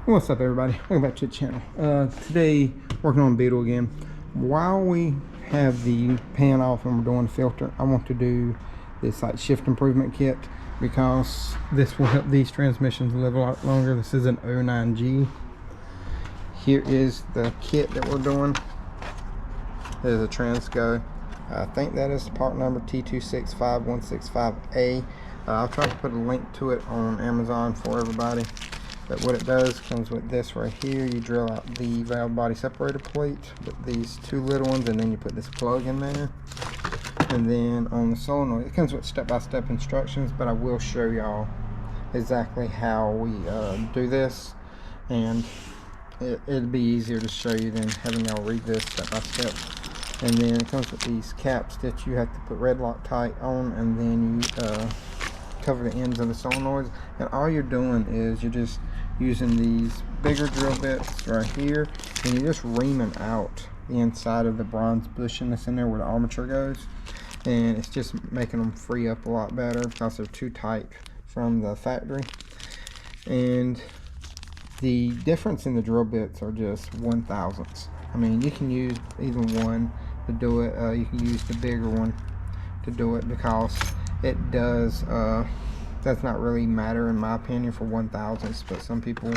What's up, everybody? Welcome back to the channel. Today working on Beetle again. While we have the pan off and we're doing the filter, I want to do this like shift improvement kit because this will help these transmissions live a lot longer. This is an 09G. Here is the kit that we're doing. There's a Transco. I think that is the part number T265165A. I'll try to put a link to it on Amazon for everybody. But what it does, comes with this right here. You drill out the valve body separator plate with these two little ones, and then you put this plug in there. And then on the solenoid, it comes with step-by-step instructions, but I will show y'all exactly how we do this. And it'll be easier to show you than having y'all read this step-by-step. And then it comes with these caps that you have to put red Loctite on, and then you cover the ends of the solenoids. And all you're doing is you're just using these bigger drill bits right here, and you're just reaming out the inside of the bronze bushing that's in there where the armature goes, and it's just making them free up a lot better because they're too tight from the factory. And the difference in the drill bits are just 1/1000ths. I mean, you can use either one to do it. You can use the bigger one to do it because it does not really matter in my opinion for 1/1000ths, but some people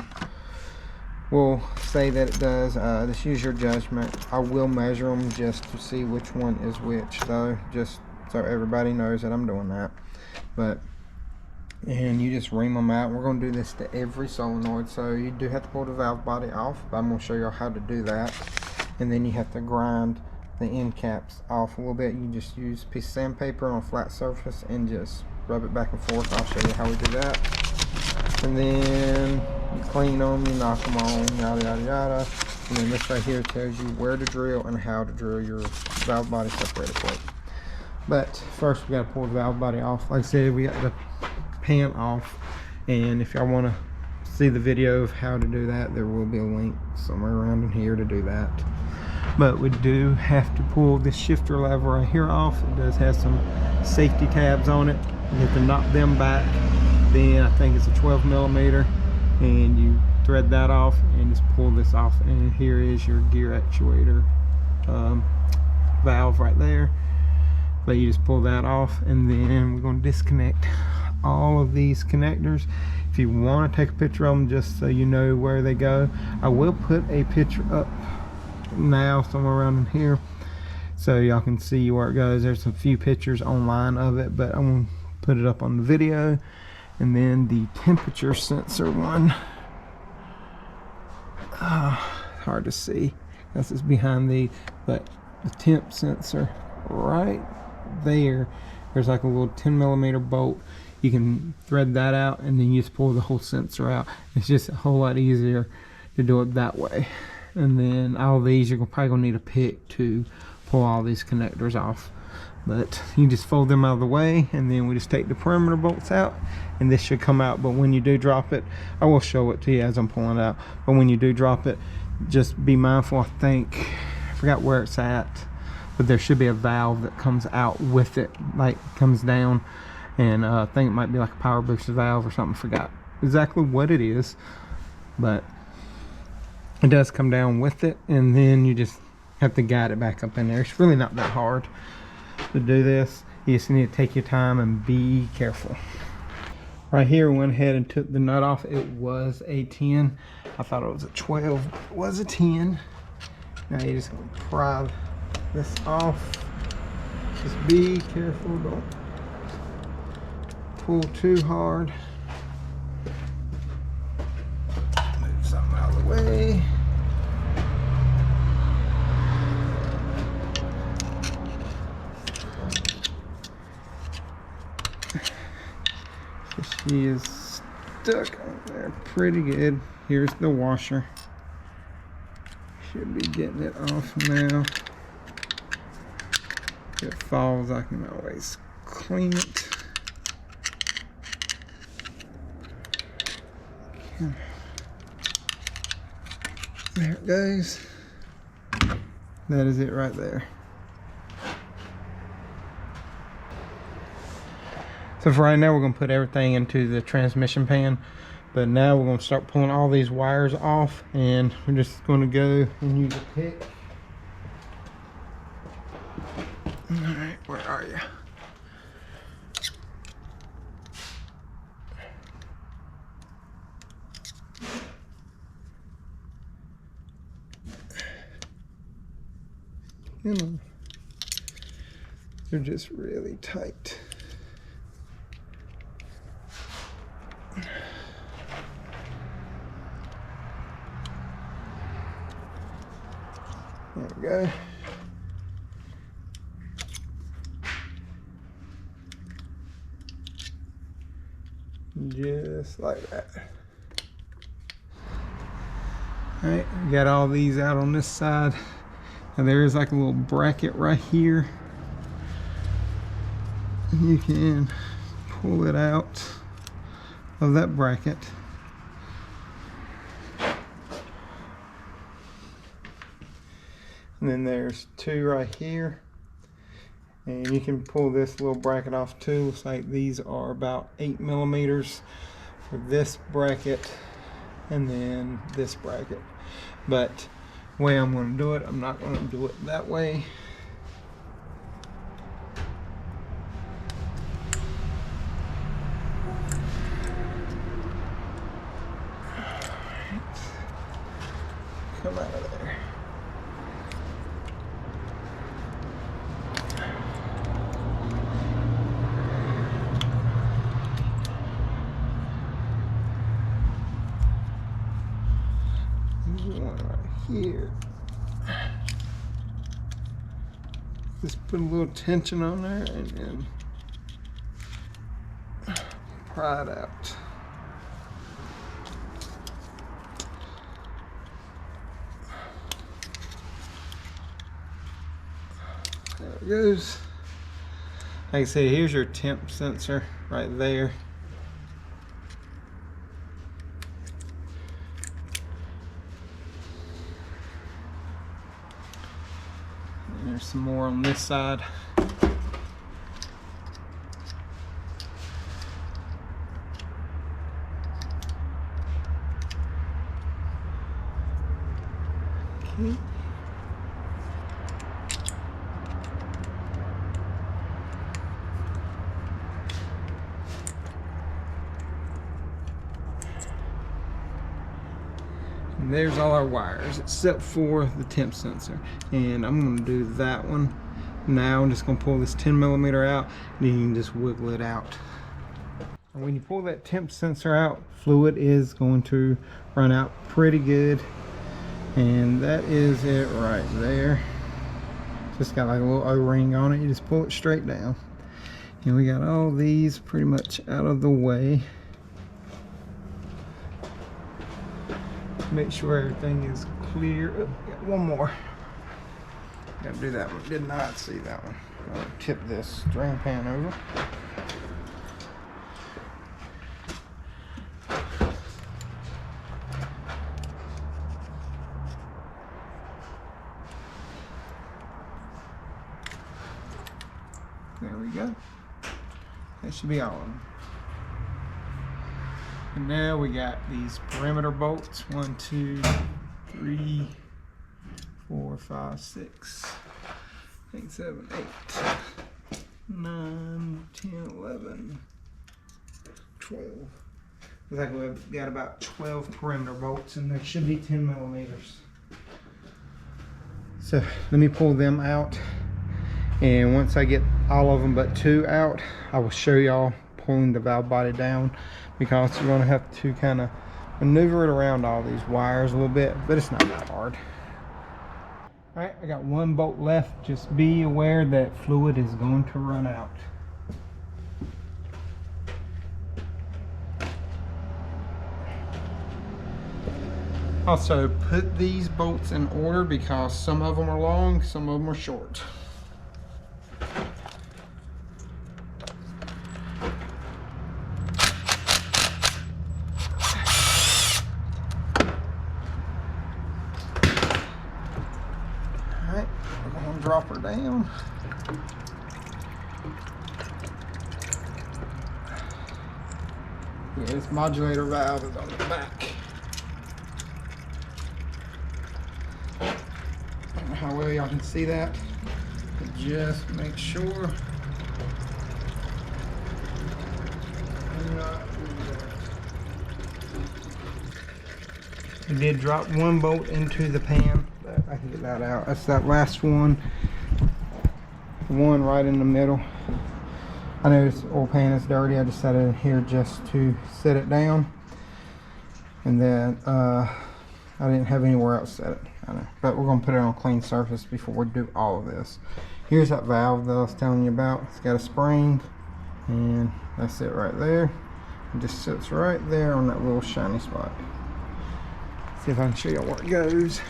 will say that it does. Just use your judgment. I will measure them just to see which one is which, though, just so everybody knows that I'm doing that. And you just ream them out. We're going to do this to every solenoid, so you do have to pull the valve body off, but I'm going to show you how to do that. And then you have to grind the end caps off a little bit. You just use a piece of sandpaper on a flat surface and just rub it back and forth. I'll show you how we do that. And then you clean them, you knock them on, yada yada yada. And then this right here tells you where to drill and how to drill your valve body separator plate. But first we got to pull the valve body off. Like I said, we got the pan off, and if y'all want to see the video of how to do that, there will be a link somewhere around in here to do that. But we do have to pull this shifter lever right here off. It does have some safety tabs on it. You have to knock them back. Then I think it's a 12mm, and you thread that off and just pull this off. And here is your gear actuator valve right there. But you just pull that off, and then we're going to disconnect all of these connectors. If you want to take a picture of them just so you know where they go, I will put a picture up now somewhere around in here so y'all can see where it goes. There's a few pictures online of it, but I'm going to put it up on the video. And then the temperature sensor one, hard to see because it's behind but the temp sensor right there, there's like a little 10mm bolt. You can thread that out, and then you just pull the whole sensor out. It's just a whole lot easier to do it that way. And then all these, you're probably gonna need a pick to pull all these connectors off. But you just fold them out of the way, and then we just take the perimeter bolts out, and this should come out. But when you do drop it, I will show it to you as I'm pulling it out. But when you do drop it, just be mindful. I forgot where it's at, but there should be a valve that comes out with it, like comes down. And I think it might be like a power booster valve or something. Forgot exactly what it is, but it does come down with it, and then you just have to guide it back up in there. It's really not that hard to do this. You just need to take your time and be careful. Right here, we went ahead and took the nut off. It was a 10. I thought it was a 12. It was a 10. Now you just gonna pry this off. Just be careful. Don't pull too hard. Move something out of the way. She is stuck on there pretty good. Here's the washer. Should be getting it off now. If it falls, I can always clean it. There it goes. That is it right there. So for right now, we're going to put everything into the transmission pan. But now we're going to start pulling all these wires off, and we're just going to go and use a pick. Alright, where are you? Come on. They're just really tight. There we go. Just like that. Alright, we got all these out on this side. Now there's like a little bracket right here. You can pull it out of that bracket. And then there's two right here. And you can pull this little bracket off too. Looks like these are about 8 millimeters for this bracket and then this bracket. But the way I'm going to do it, I'm not going to do it that way. Come out of there. One right here. Just put a little tension on there and then pry it out. There it goes. Like I said, here's your temp sensor right there. And there's some more on this side. Okay. And there's all our wires except for the temp sensor, and I'm going to do that one now. I'm just going to pull this 10 millimeter out, and you can just wiggle it out. And when you pull that temp sensor out, fluid is going to run out pretty good, and that is it right there. Just got like a little O-ring on it. You just pull it straight down, and we got all these pretty much out of the way. Make sure everything is clear. Oh, got one more. Gotta do that one. Did not see that one. I'll tip this drain pan over. There we go. That should be all of them. And now we got these perimeter bolts. 1, 2, 3, 4, 5, 6, 8, 7, 8, 9, 10, 11, 12. Looks like we've got about 12 perimeter bolts, and there should be 10 millimeters. So let me pull them out, and once I get all of them but 2 out, I will show y'all pulling the valve body down, because you're going to have to kind of maneuver it around all these wires a little bit, but it's not that hard. Alright, I got 1 bolt left. Just be aware that fluid is going to run out. Also, put these bolts in order, because some of them are long, some of them are short. Drop her down. Yeah, this modulator valve is on the back. I don't know how well y'all can see that, but just make sure. I did drop one bolt into the pan, but I can get that out. That's that last one. The one right in the middle. I know this oil pan is dirty. I just set it in here just to set it down. And then I didn't have anywhere else to set it. I know. But we're going to put it on a clean surface before we do all of this. Here's that valve that I was telling you about. It's got a spring. And that's it right there. It just sits right there on that little shiny spot. See if I can show you where it goes.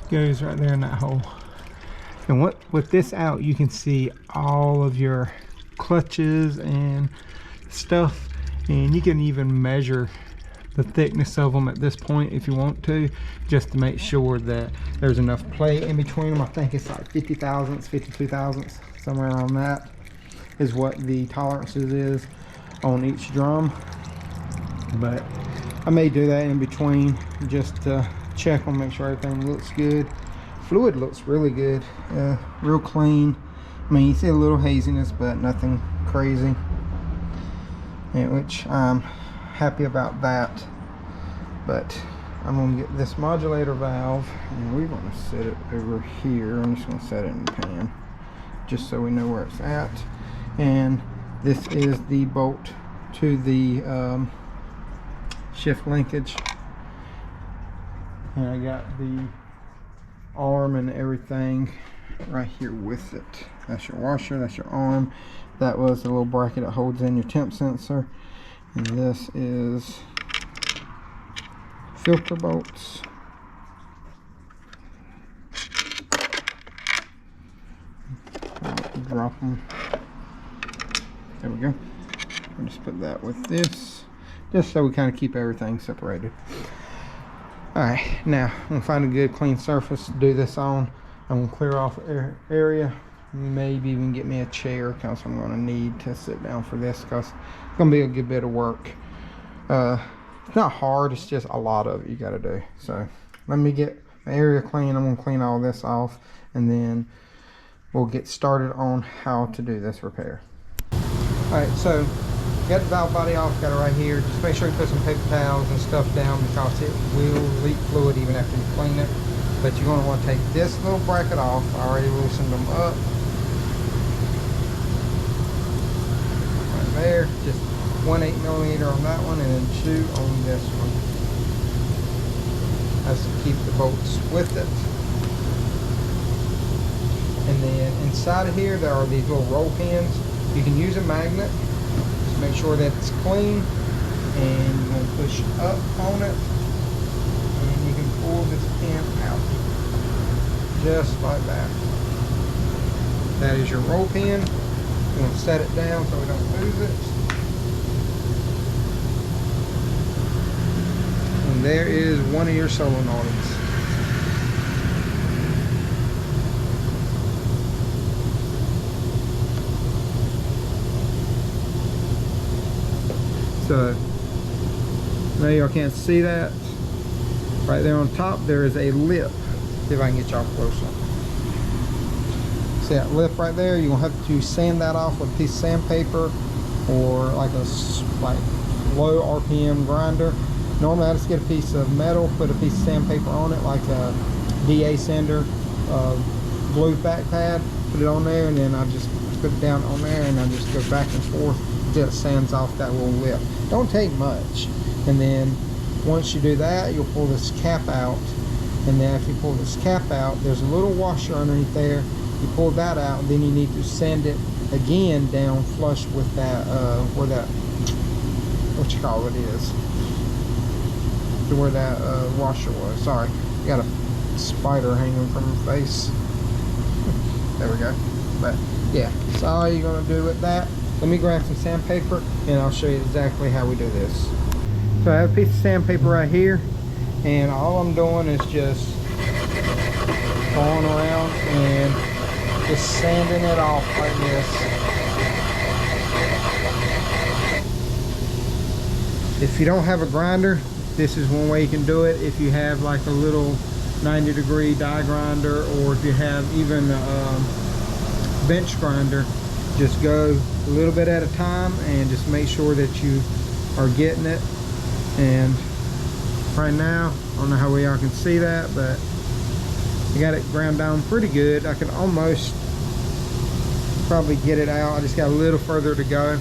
It goes right there in that hole. And with this out, you can see all of your clutches and stuff, and you can even measure the thickness of them at this point if you want to, just to make sure that there's enough play in between them. I think it's like 50 thousandths, 52 thousandths, somewhere around that is what the tolerances is on each drum. But I may do that in between just to check on, make sure everything looks good. Fluid looks really good, real clean. I mean, you see a little haziness, but nothing crazy, which I'm happy about that. But I'm going to get this modulator valve, and we're going to set it over here. I'm just going to set it in the pan, just so we know where it's at. And this is the bolt to the shift linkage. And I got the arm and everything right here with it. That's your washer, that's your arm. That was the little bracket that holds in your temp sensor. And this is filter bolts. Drop them. There we go. I'll just put that with this, just so we kind of keep everything separated. Alright, now I'm going to find a good clean surface to do this on. I'm going to clear off area, maybe even get me a chair, because I'm going to need to sit down for this, because it's going to be a good bit of work. It's not hard, it's just a lot of it you got to do. So let me get my area clean. I'm going to clean all this off, and then we'll get started on how to do this repair. Alright, so got the valve body off, got it right here. Just make sure you put some paper towels and stuff down, because it will leak fluid even after you clean it. But you're going to want to take this little bracket off. I already loosened them up. Right there. Just 1/8 millimeter on that one, and then 2 on this one. That's to keep the bolts with it. And then inside of here, there are these little roll pins. You can use a magnet. Just make sure that it's clean. And you're going to push up on it. And you can pull this pin out. Just like that. That is your roll pin. You want to set it down so we don't lose it. And there is one of your solenoids. So, now y'all can't see that. Right there on top, there is a lip. See if I can get y'all closer. See that lip right there? You're gonna have to sand that off with a piece of sandpaper or like a low RPM grinder. Normally I just get a piece of metal, put a piece of sandpaper on it, like a DA sander, blue back pad, put it on there, and then I just put it down on there, and I just go back and forth until it sands off that little lip. Don't take much. And then once you do that, you'll pull this cap out, and then after you pull this cap out, there's a little washer underneath there. You pull that out, and then you need to sand it again down flush with that where that, what you call it is, to where that washer was. Sorry, got a spider hanging from her face. There we go. But yeah, that's all you're gonna do with that. Let me grab some sandpaper and I'll show you exactly how we do this. So I have a piece of sandpaper right here, and all I'm doing is just going around and just sanding it off like this. If you don't have a grinder, this is one way you can do it. If you have like a little 90-degree die grinder, or if you have even a bench grinder, just go a little bit at a time and just make sure that you are getting it. And right now, I don't know how well y'all can see that, but I got it ground down pretty good. I can almost probably get it out. I just got a little further to go.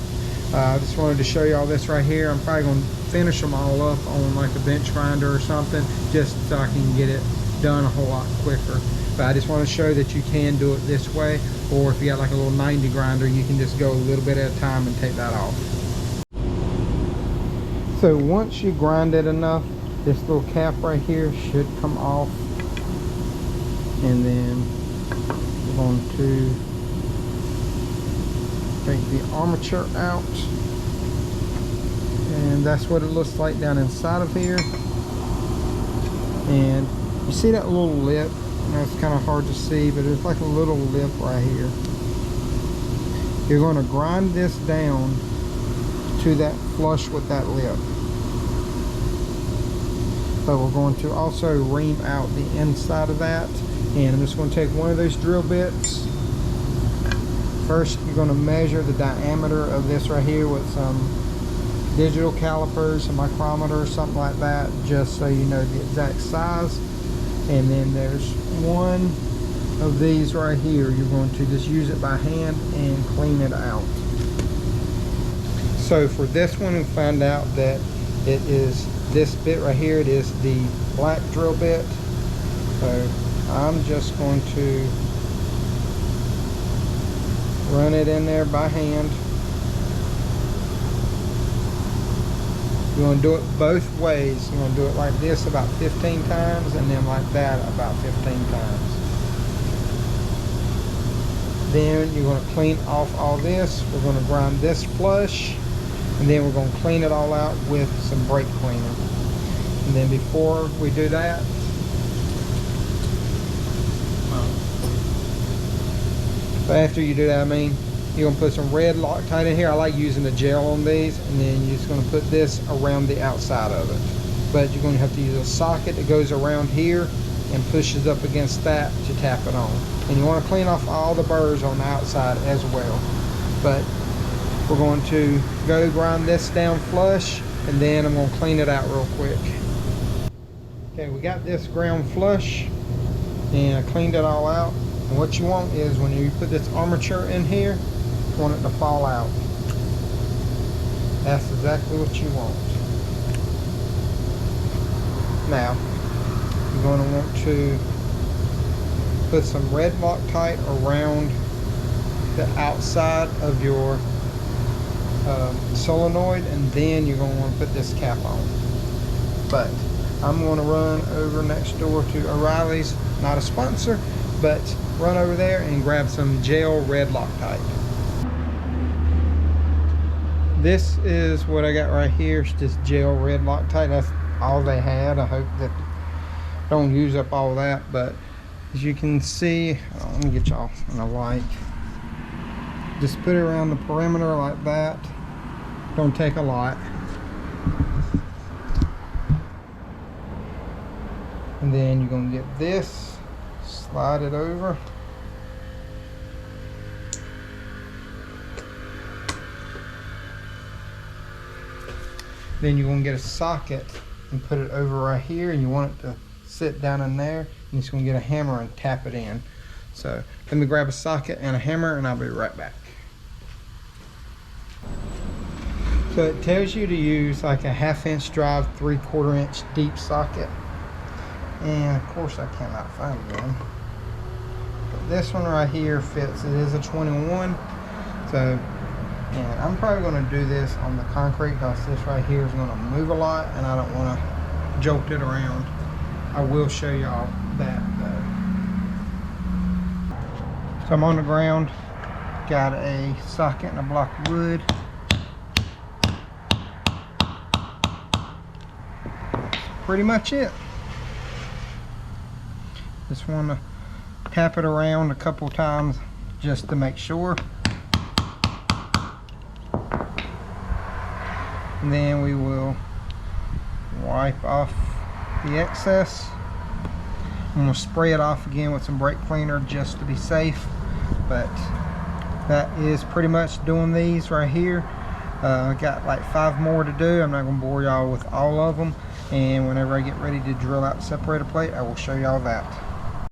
I just wanted to show you all this right here. I'm probably going to finish them all up on like a bench grinder or something, just so I can get it done a whole lot quicker. But I just want to show that you can do it this way, or if you got like a little 90 grinder, you can just go a little bit at a time and take that off. So once you grind it enough, this little cap right here should come off, and then we're going to take the armature out, and that's what it looks like down inside of here. And you see that little lip? I know it's kind of hard to see, but it's like a little lip right here. You're going to grind this down to that flush with that lip, but we're going to also ream out the inside of that. And I'm just going to take one of those drill bits. First, you're going to measure the diameter of this right here with some digital calipers, a micrometer or something like that, just so you know the exact size. And then there's one of these right here. You're going to just use it by hand and clean it out. So for this one, we found out that it is this bit right here. It is the black drill bit. So I'm just going to run it in there by hand. You're going to do it both ways. You're going to do it like this about 15 times, and then like that about 15 times. Then you're going to clean off all this. We're going to grind this flush, and then we're going to clean it all out with some brake cleaner. And then before we do that, but after you do that, I mean, you're going to put some red Loctite in here. I like using the gel on these, and then you're just going to put this around the outside of it. But you're going to have to use a socket that goes around here and pushes up against that to tap it on. And you want to clean off all the burrs on the outside as well. But we're going to go grind this down flush, and then I'm going to clean it out real quick. Okay, we got this ground flush, and I cleaned it all out. And what you want is, when you put this armature in here, you want it to fall out. That's exactly what you want. Now, you're going to want to put some red Loctite around the outside of your solenoid, and then you're going to want to put this cap on. But I'm going to run over next door to O'Reilly's, not a sponsor, but run over there and grab some gel red Loctite. This is what I got right here. It's just gel red Loctite. That's all they had. I hope that don't use up all that, but as you can see, let me get y'all in a light. Just put it around the perimeter like that. Don't take a lot. And then you're going to get this, slide it over. Then you're going to get a socket and put it over right here, and you want it to sit down in there, and you're just going to get a hammer and tap it in. So let me grab a socket and a hammer, and I'll be right back. So it tells you to use like a 1/2 inch drive, 3/4 inch deep socket. And of course I cannot find one. But this one right here fits. It is a 21. So, and I'm probably going to do this on the concrete, because this right here is going to move a lot, and I don't want to jolt it around. I will show y'all that though. So I'm on the ground, got a socket and a block of wood. Pretty much it. Just want to tap it around a couple times just to make sure. And then we will wipe off the excess. I'm going to spray it off again with some brake cleaner just to be safe. But that is pretty much doing these right here. I got like 5 more to do. I'm not going to bore y'all with all of them. And whenever I get ready to drill out the separator plate, I will show y'all that.